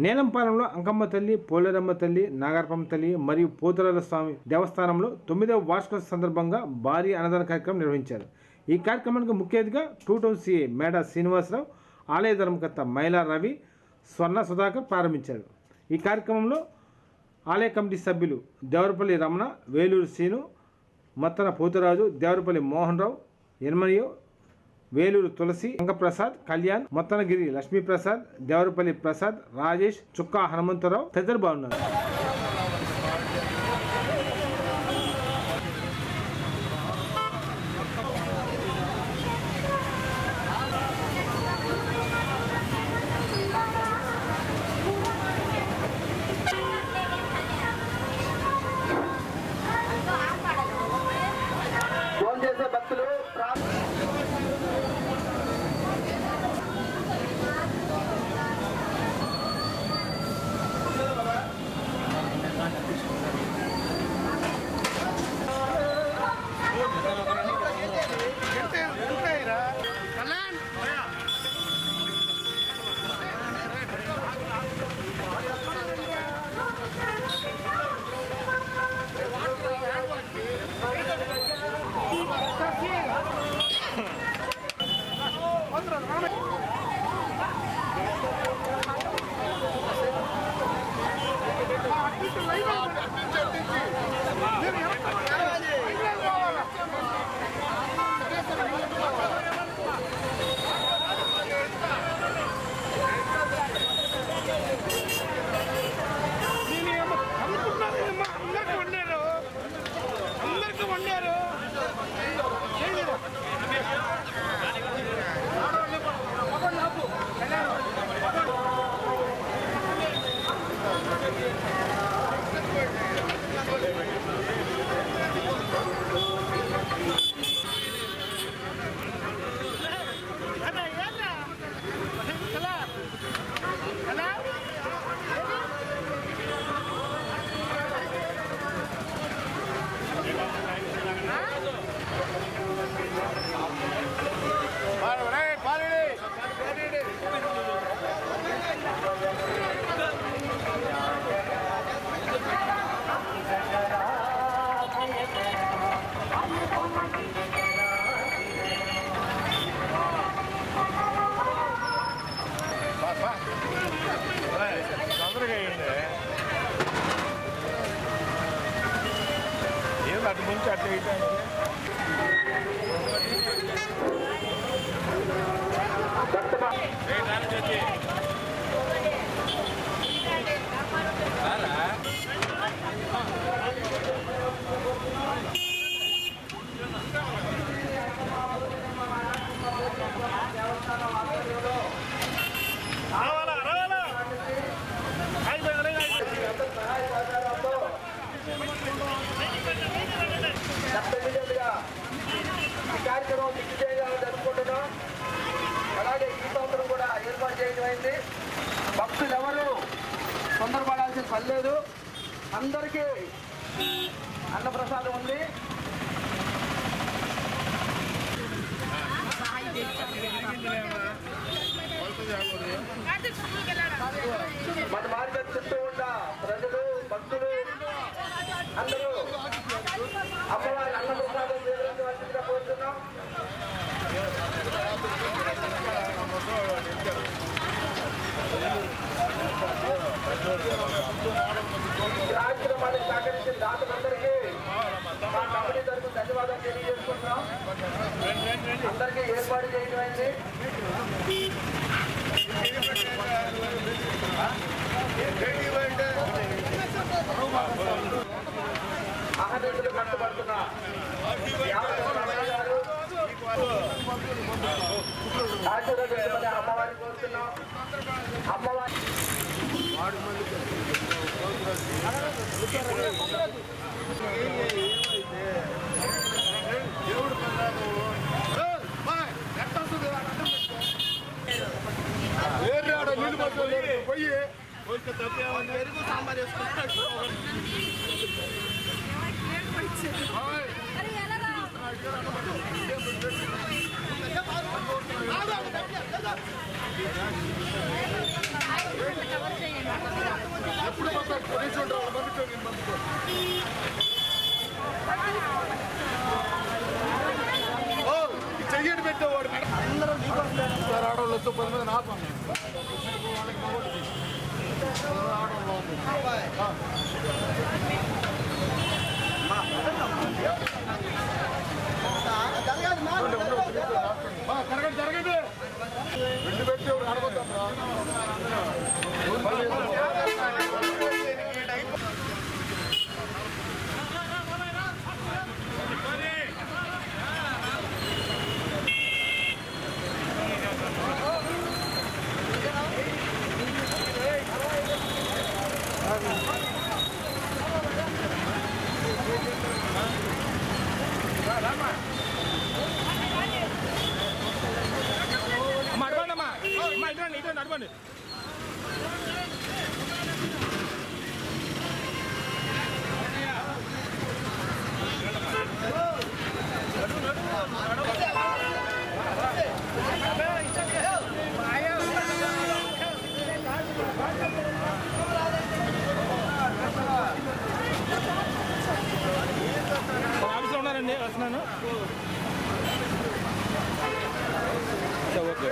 నేలంపాలెంలో అంకమ్మ తల్లి, పోలేరమ్మ తల్లి, నాగరపమ్మ తల్లి మరియు పోతురాల స్వామి దేవస్థానంలో 9వ వార్షికోత్సవం సందర్భంగా భారీ అన్నదాన కార్యక్రమం నిర్వహించారు. ఈ కార్యక్రమానికి ముఖ్య అతిథిగా 2 టౌన్ సిఐ మేడ శ్రీనివాసరావు, ఆలయ ధర్మకర్త మైలా రవి, స్వర్ణ సుధాకర్ ప్రారంభించారు. ఈ కార్యక్రమంలో ఆలయ కమిటీ సభ్యులు దేవరపల్లి రమణ, వేలూరు శ్రీను, మత్తన పోతురాజు, దేవరపల్లి మోహన్ రావు, ఎన్మరియో, వేలూరు తులసి, అంగప్రసాద్, కళ్యాణ్, మొత్తనగిరి లక్ష్మీప్రసాద్, దేవరపల్లి ప్రసాద్, రాజేష్, చుక్కా హనుమంతరావు తదితరులు బాగున్నారు. అటు నుంచి అట్లా ఈ కార్యక్రమం దిగ్విజయంగా జరుపుకుంటున్నాం. అలాగే ఈ సంవత్సరం కూడా ఏర్పాటు చేయడం అయింది. భక్తులు ఎవరు తొందరపడాల్సిన పని లేదు. అందరికీ అన్నప్రసాదం ఉంది. మన మార్కెట్ చుట్టూ ఉన్న ప్రజలు, భక్తులు అందరూ అమ్మవారి అన్నప్రసాదం చేయాల్సిందిగా కోరుతున్నాం. కార్యక్రమానికి సహకరించిన దాతలందరికీ మా కమిటీ తరఫున ధన్యవాదాలు తెలియజేసుకుంటున్నాం. అందరికీ ఏర్పాటు చేయడం అయింది. అహదేశులు కష్టపడుతున్నా అమ్మవారిని కోరుతున్నాం. అమ్మవారి దేవుడు నీళ్ళు పట్టుకోలేదు పోయి పెరుగు సాంబార్ వేసుకుంటాడు. Ada చెయ్యడి పెట్టేవాడు అందరూ ఆడవాళ్ళు వస్తూ 10 మంది ఆపం జరగదు రెండు పెట్టి ఆడబోతాం నడవండి ఆఫీస్లో ఉన్నారండి వస్తున్నాను ఓకే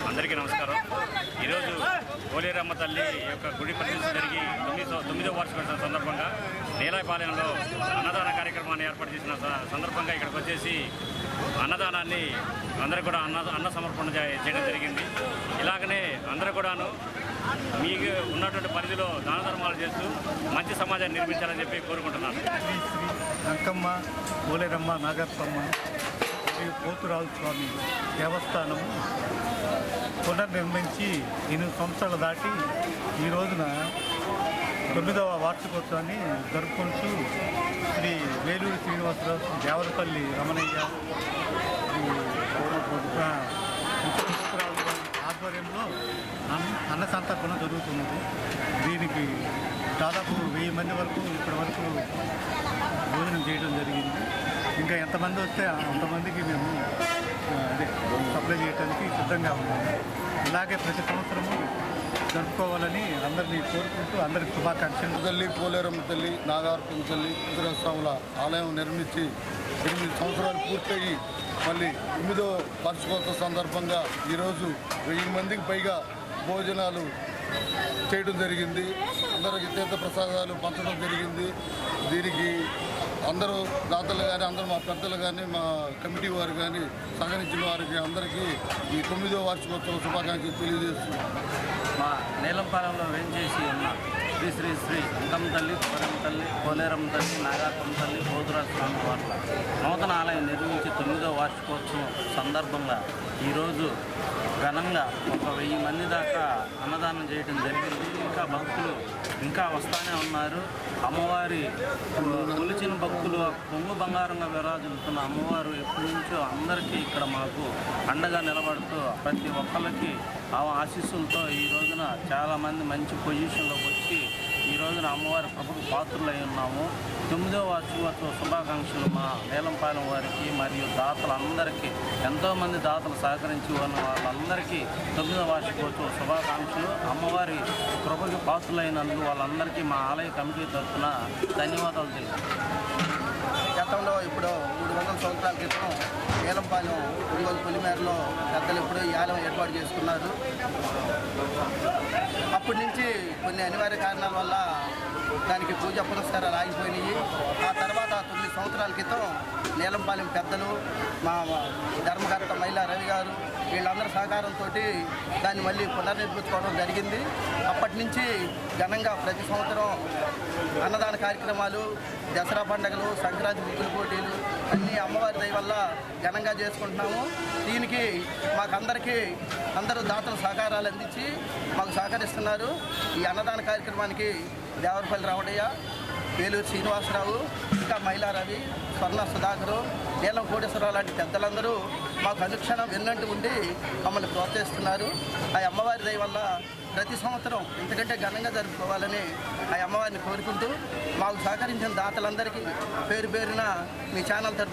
అందరికీ నమస్కారం. ఈరోజు పోలేరమ్మ తల్లి యొక్క గుడి ప్రతిష్ఠ జరిగి 9వ వార్షికోత్సవం సందర్భంగా నీలాయపాలెంలో అన్నదాన కార్యక్రమాన్ని ఏర్పాటు చేసిన సందర్భంగా ఇక్కడికి వచ్చేసి అన్నదానాన్ని అందరూ కూడా అన్న సమర్పణ చేయడం జరిగింది. ఇలాగనే అందరూ కూడాను మీకు ఉన్నటువంటి పరిధిలో దాన ధర్మాలు చేస్తూ మంచి సమాజాన్ని నిర్మించాలని చెప్పి కోరుకుంటున్నాను. శ్రీ శ్రీ అంకమ్మ పోలేరమ్మ నాగప్పమ్మ మరియు పోతురాజు స్వామి దేవస్థానము పునర్నిర్మించి 8 సంవత్సరాలు దాటి ఈ రోజున 9వ వార్షికోత్సవాన్ని జరుపుకుంటూ శ్రీ వేలూరు శ్రీనివాసరావు, దేవరపల్లి రమణయ్య, పోతురాజు ఆధ్వర్యంలో అన్న సంతర్పణ జరుగుతున్నది. దీనికి దాదాపు 1000 మంది వరకు ఇప్పటి వరకు భోజనం చేయడం జరిగింది. ఇంకా ఎంతమంది వస్తే అంతమందికి మేము సప్లై చేయడానికి సిద్ధంగా ఉన్నాము. ఇలాగే ప్రతి సంవత్సరము జరుపుకోవాలని అందరినీ కోరుకుంటూ అందరికి శుభాకాంక్షలు. తల్లి పోలేరమ్మ తల్లి, నాగార్పం తల్లి, స్వాముల ఆలయం నిర్మించి 8 సంవత్సరాలు పూర్తయి మళ్ళీ 9వ వార్షికోత్సవ సందర్భంగా ఈరోజు 1000 మందికి పైగా భోజనాలు చేయడం జరిగింది. అందరికి తీర్థ ప్రసాదాలు పంచడం జరిగింది. దీనికి అందరూ దాతలు కానీ అందరూ మా పెద్దలు కానీ మా కమిటీ వారు కానీ సహకరించిన వారికి అందరికీ ఈ 9వ వార్షికోత్సవ శుభాకాంక్షలు తెలియజేస్తున్నాం. మా నీలంపాలెంలో వేంచేసి ఉన్న శ్రీ శ్రీ శ్రీ అంకమ్మ తల్లి, పోలేరమ్మ తల్లి, పోలేరమ్మ తల్లి, నాగార్పమ్మ తల్లి, పోతురాజ స్వామి వార్ల నూతన ఆలయం నిర్మించి 9వ వార్షికోత్సవం సందర్భంగా ఈరోజు ఘనంగా 1000 మంది దాకా అన్నదానం చేయడం జరిగింది. ఇంకా భక్తులు ఇంకా వస్తూనే ఉన్నారు. అమ్మవారి కొలిచిన భక్తులు కొంగు బంగారంగా విరాజిల్లుతున్న అమ్మవారు ఎప్పటి నుంచో అందరికీ ఇక్కడ మాకు అండగా నిలబడుతూ ప్రతి ఒక్కరికి ఆశీస్సులతో ఈ రోజున చాలామంది మంచి పొజిషన్లోకి వచ్చి ఈ రోజున అమ్మవారి ప్రభుకు పాత్రులై ఉన్నాము. 9వ వార్షికోత్సవ శుభాకాంక్షలు మా నీలంపాలెం వారికి మరియు దాతలందరికీ, ఎంతోమంది దాతలు సహకరించి ఉన్న వాళ్ళందరికీ 9వ వార్షికోత్సవ శుభాకాంక్షలు. అమ్మవారి ప్రభుకి పాత్రులైనందుకు వాళ్ళందరికీ మా ఆలయ కమిటీ తరఫున ధన్యవాదాలు తెలుపుతున్నాను. గతంలో ఇప్పుడు 300 సంవత్సరాల క్రితం నీలంపాలెం ఒంగోలు పొలిమేరలో పెద్దలు ఇప్పుడు ఈ ఆలయం ఏర్పాటు చేసుకున్నారు. అప్పటి నుంచి కొన్ని అనివార్య కారణాల వల్ల దానికి పూజ పురస్కారాలు ఆగిపోయినాయి. ఆ తర్వాత 9 సంవత్సరాల క్రితం నీలంపాలెం పెద్దలు, మా ధర్మకర్త మైలా రవి గారు వీళ్ళందరి సహకారంతో దాన్ని మళ్ళీ పునర్నిర్మించుకోవడం జరిగింది. అప్పటి నుంచి ఘనంగా ప్రతి సంవత్సరం అన్నదాన కార్యక్రమాలు, దసరా పండుగలు, సంక్రాంతి ముగ్గుల పోటీలు అన్నీ అమ్మవారి దయ వల్ల ఘనంగా చేసుకుంటున్నాము. దీనికి మాకందరికీ అందరూ దాతలు సహకారాలు అందించి మాకు సహకరిస్తున్నారు. ఈ అన్నదాన కార్యక్రమానికి దేవరపల్లి రావడయ్య, వేలూరు శ్రీనివాసరావు, ఇంకా మైలా రవి, స్వర్ణ సుధాకరు, నీలం కోటేశ్వరరావు లాంటి పెద్దలందరూ మాకు అనుక్షణం వెన్నంటి ఉండి మమ్మల్ని ప్రోత్సహిస్తున్నారు. ఆ అమ్మవారి దయ వల్ల ప్రతి సంవత్సరం ఇంతకంటే ఘనంగా జరుపుకోవాలని ఆ అమ్మవారిని కోరుకుంటూ మాకు సహకరించిన దాతలందరికీ పేరు పేరున మీ ఛానల్ తరఫున